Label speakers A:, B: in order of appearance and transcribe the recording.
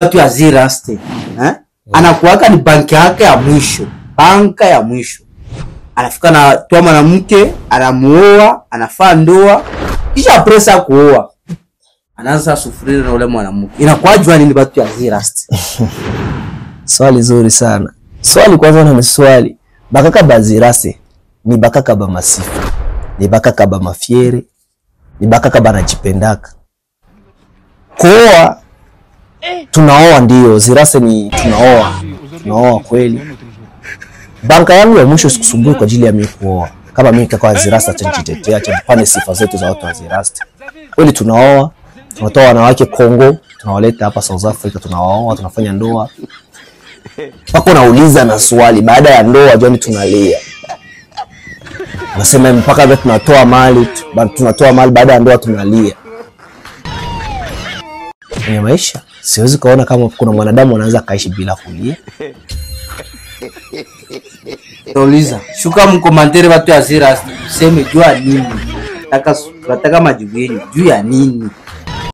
A: watu ya Ziraste. Anakuwaka ni banki yake ya mwisho. Banka ya mwisho. Anafika na toa mwanamke, anamuoa, anafaa ndoa, kisha presa kuoa. Anaanza sufriri na ule mwanamke. Inakuwa nini watu ya Ziraste?
B: Swali zuri sana. Swali kwanza na swali. Bakaka ba Ziraste ni bakaka ba masifu. Ni bakaka ba mafiere. Ni bakaka ba najipendaka. Kuoa tunaoa ndio, Ziraste ni tunaoa. Tunaoa kweli. Banka yangu ya mwisho sikusumbui kwa ajili ya mimi kuoa. Kama mimi kwa Ziraste atanijitetea, tupane sifa zetu za watu wa Ziraste. Kweli tunaoa, tunatoa wanawake Kongo, tunawaleta hapa South Africa, tunaoa, tunafanya ndoa. Pako nauliza na swali, baada ya ndoa joni tunalia. Nasema mpaka vile tunatoa mali baada ya ndoa tunalia. Kwenye maisha siwezi kuona kama kuna mwanadamu anaweza kaishi bila kulia.
A: Nauliza, shuka mkomantere watu ya Ziraste, useme jua nini? Nataka majibu yenu, juu ya nini?